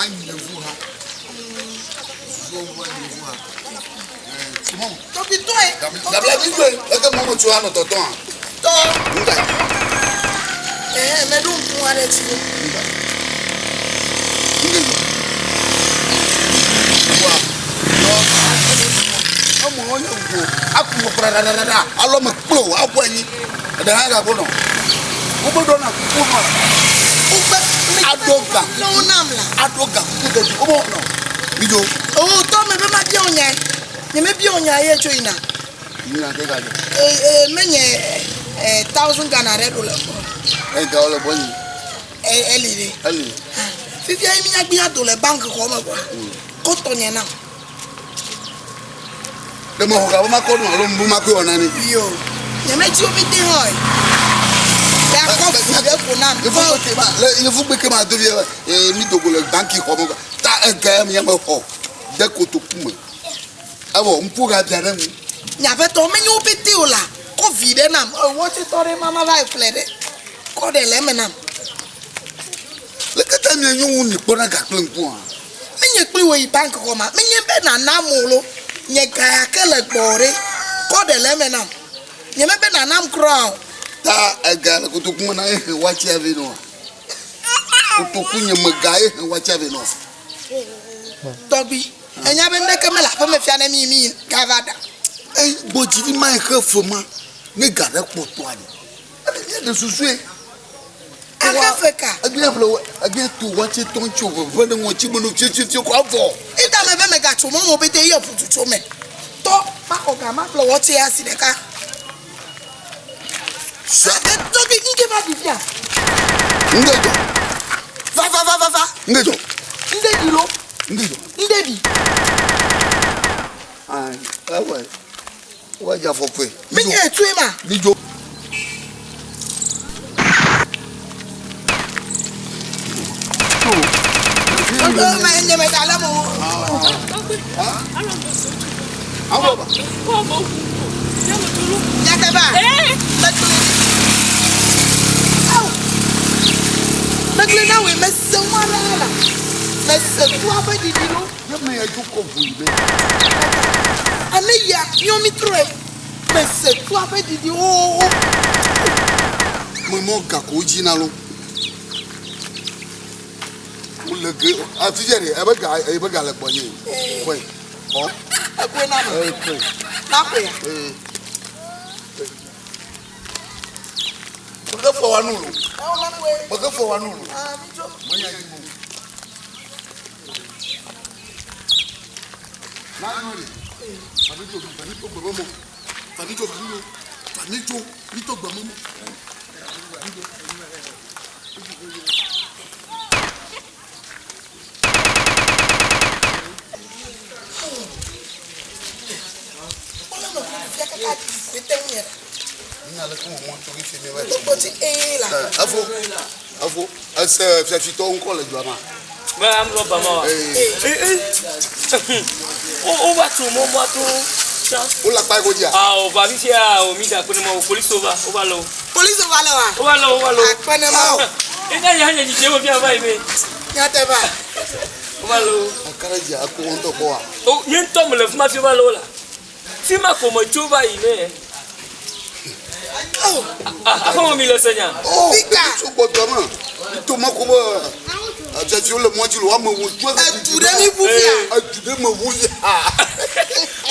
Agnez-vous. Comment? Topi toi. D'abord, est-ce que moi tu as notre temps? Mais donc pour aller tu. Aku prada alo me kpo akwani da ha ga bono obodo na kuno adoga No namla. adoga kudo obo no bijo Oh, to me be ma bi onya. Ni me bi onya ye choina. ni na ke ga jo Menye 1000 Ghana $. ga ole boni Elire. ali Fifi ai mi nya gbi ato le bank ko ma kwa. Ko to nya na. de mo ga ma ko no lo mbu ma ko ona ni Yo. Ni me chi obi de hoy. Ya ko fu de ko na. il faut que ma devie mi dogo le banki ko mo ta ga mi ya mo ho de ko to kuma abo mpu ga bia na mu Nya be to me ni obi de ola. Ko vide na. Oh, what you tore mama life lede. Ko de le me na. le ka ta mi anyu ni ko na ga klen ku a Menye kpli we bank ko ma. Menye be na na molo. Nye ga kele gbore. Ko de le me na. Nye me be na nam crown. ta ga ko to kuma na e wa chi ave no ko to ku nye me ga e wa chi ave no Dogby. Enya be ndeke me la pa me fia na mi gavada. eh boji di mai ke foma ne ga da po to ani e de susue Africa. Again, to watch it on you when they want you to go for. Ita me be me ga to mo be te ye putu to me. To pa o ga ma flo what ya si de ka. Sa To bi nge ba bi fia. ngejo Fa. ngejo Nde di lo. ngejo Nde bi. ai awe wa ja fo pe Me nye tu e ma. ngejo O ma nye me da la mo. awo ba Ya te ba. Nagle na we me se wa la. Me se tu aba di lo. ye me ya ju ko fu ibe Ane ya nyomi tre. Me se tu aba di o. mo mo ga ko ji na lo mo le ge a ti je re e be ga le po yin ko o Akwe na ma. ko Na kwe ya. mo ga fo wa nu lo O ma we. mo ga fo wa nu lo Ah, mi jo. mo ya ji mo na no ri pani to gbo mo pani to gbo mo ni ale ko mo to ri fi mi wa ti afo ase fi fi to nko le jo ma Ba am ro ba ma. O wa to mo to. o la pa ko dia Ah, o ba bi fi a o mi da ko ni mo police over. O ba lo. Police va la wa. O ba lo. Akwe na ma. E ka ya ni je mo fi a ba ime. Ya te ba. O ba lo. akara dia ko on to ko wa O yen to mo le fuma fi ba lo la. Fi ma ko mo to ba ime. Oh, Ah, ko mi le senya. oh Fika. so ko to ma to ma ko ba a ti o le mo ji lo wa mo wo ju tu de mi bu fia. a ju de mo wo ya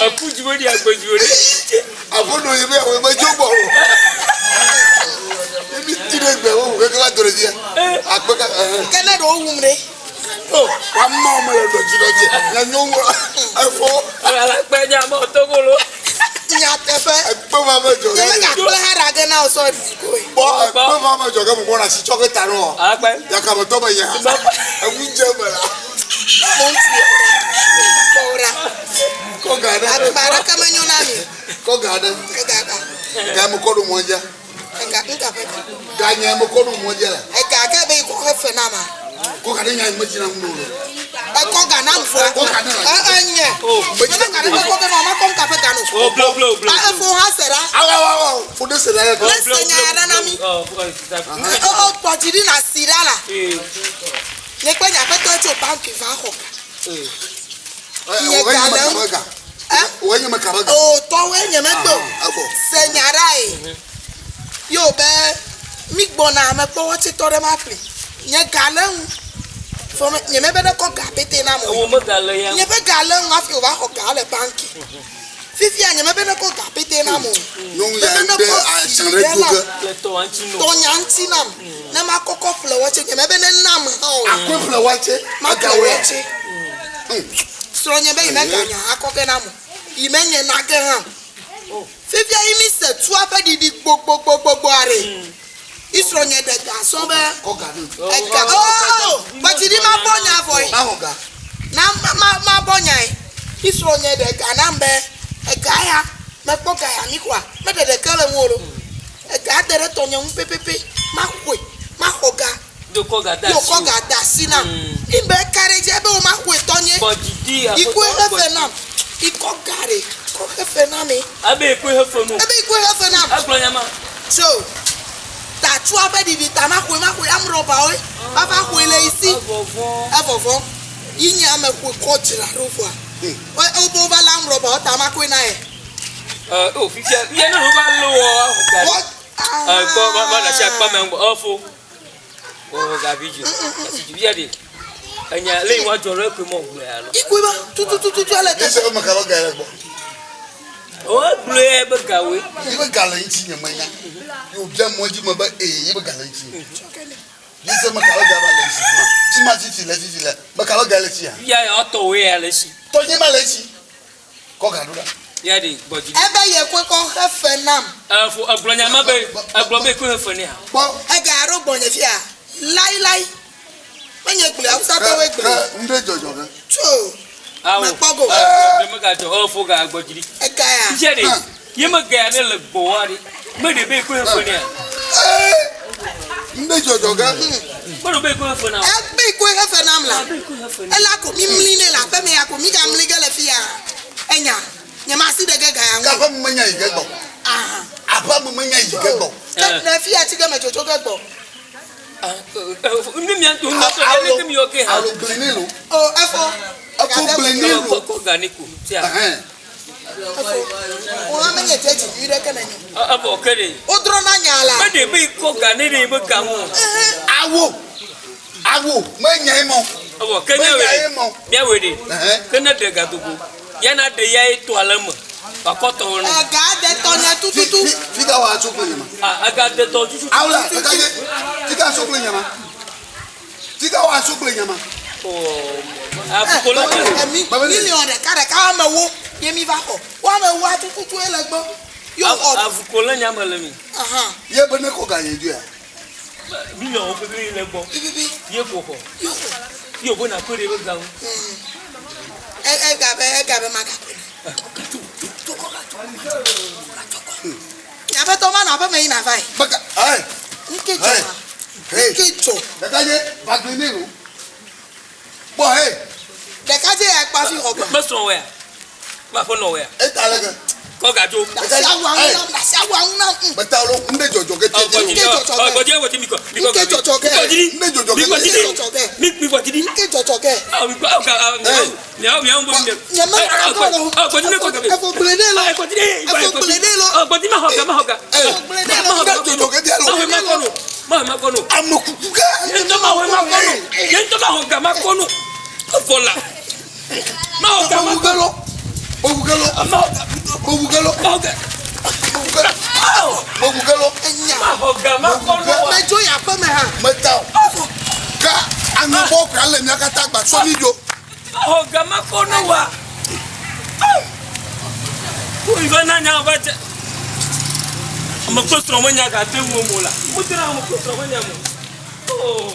A ku ju di agboju re. abono ye be o ma jo bo mi ti de gbe o ke ka to re dia akpe ka Kene do wumre. oh wa ma o mo le do ji do je na nyo wo afo Ala pe nya mo to ko lo. Ya te ba. akpe ma ma jo Ye me ga kula ha ra ga na o so di ko. bo akpe ma ma jo ga mo ko na si choke ta ro Ala pe. ya ka mo to ba ya e wu je ma la Mo ti. Ora. ko ga da Abara ka menyo na mi. ko ga da Ke ga ga. ga mo ko do mo ja Nga nka pe. ga nya mo ko do mo ja la E ga ga be ko he fe na ma. ko ga nya mo ji na mo lo E ko ga na mfo. Ko ga na. Nye. Oh, Ye me ga ko be no ma ko nka pe ga no. oh, blow. Ah, fo ha sera. awa fo de se la ko Let's senya na mi. Oh, fuck it. Oh, pọ̀jìrì na sira la. Eh. Ye pe nya pe to bank fa. Oh, towe nyemegbo. Senyarai. Yo be migbona me po wati tore ma pli. Nye galen. Fo me nyemebe de ko gapete na mo. O mo gale ya. Nyebe galen afi o ba ho gale banki. Fifi nyemebe de ko gapete na mo. Non ya be a chanre duga. Le to antino. To nyanti nam. Na ma kokko fle wache nyemebe ne nam. Akwe fle wache. Ma gawe che. So nyebe imeganya akoke na mo. Imenye na ge han. Fifi imi se tu abe didi gbogbo are. Isro nye de ga so be. Eka. Oh! But di ma bonya boy. Na ma bonya. Isro nye de ga na mbe. Eka ya. Me poka ya ni kwa. Me de kale nwolo. Eka dere tonye pepepe. Ma kwe. Ma hoga. Doko ga da sina. Imbe kareje be o ma kwe tonye. Ikwe hefe nam. Iko gare. Ko hefe nami. Abe ikwe hefe no. Abe ikwe hefe nam. Aglonyama. So, tatu abedi di tamakwe amroba oi. Baba kwele isi. Avovon. Yinya me kwe kotira rofa. Obo ba lamroba o tamakwe na e. Oh, fifi ye no ba lo o. What? Ko ma na sha pa me ofo. O ga biju. Asi bi ade. Anya le wa joro pe mo gbe ya lo. Ikwe ba tutu ala te. Ese o makaba ga egbo. O gbe be gawe. Ibe gala nchi nyamanya. Yo bia moji maba ibe gala nchi. Ese makaba ga ba le nchi ma. Chima titi le. Makaba ga le nchi ya. Ya auto we ya le nchi. To ni ma le nchi. Ko ga dura. Ya de boji. Ebe ye kwe ko hefe nam. Afo aglonyama be aglobe ko hefe ni ha. Bo E ga ro bonye fia. Lai. Menye gbe Hausa to we gbe. Nde jojo ga. Cho. Awo. Mapogo. Me ga jo ofo ga agbojiri. E ga ya. Jere. Ye me ga ne le gbo wari. Me de be ko hefe ni ha. Nde jojo ga. Mo do be ko hefe na. E be ko hefe nam la. Ela ko mi mline la pe me ya ko mi ga mlige le fia. Enya. Nyama si de ga ya. Ka fa mmanya igegbo. Aha. Apa mmanya igegbo. Na fia ti ga me jojo gbo. Mimi antu no to ele ke mi oke ha. Alo blenilo. Oh, efo. Afo blenilo. Ko ganiku. Tia. O ha menye jeje ire ke nanyo. Abo kere. Odro na nyala. Me de be ko ganere be ka ho. Awo, menya imo. Abo kenya we. Bia we de. Kena de gadugo. Ya na de ya to alama. Ba ko to ho. Ga de tonya tututu. Figa wa so plenya ma. Aga de to tutu. Awla, kaje. Figa so plenya ma. Figa wa so plenya ma. Oh. Afu ko lo ke. Million de kare ka ma wo. Ye mi ba ko. Wa ma wo tututu elegbo. Yo o. Afu ko lo nya ma le mi. Aha. Ye bene ko ga yeju ya. Million o pe le gbo. Bibi. Ye ko ko. Yo. Yo bo na ko de be ga ho. E ga be ma ga. Ya be to ma na be me ina vai. Baka, ai. Nkejo. Nkejo. Kaje, baglenilo. Bo hey. De kaje e pa fi obo. Me so we. Ma fo no we. E ta le ga. Ko ga jo. Na sia wa una. Bata lo nde jojo ke tete. Ko je wo ti mi ko. Nkejo ke. Nde jojo ke. Mi ko ti di. Nkejo ke. Ah, mi ko ka. Mi au bo mi. Ko ti me ko ga be. Efo bledelo. Ko ti di. Efo bledelo. Ko ti ma ho ga. Ma jojo ke dialo. Ma ko no. Amoku. Yento ma ho ma ko no. Yento ma ho ga ma ko no. Ko fola. Ma ho ga ma ko no. Bogugalo. Bogugalo. Bogugalo. Ma ho ga ma ko no. Me jo ya pa me ha. Meta. Ka anu bo ka le mi akata gba so ni jo. Ma ho ga ma ko no wa. Ko ivana nya ba te. Mo ko stro mo nya ga te mo mo la. Mo tira mo ko stro mo nya mo. Oh.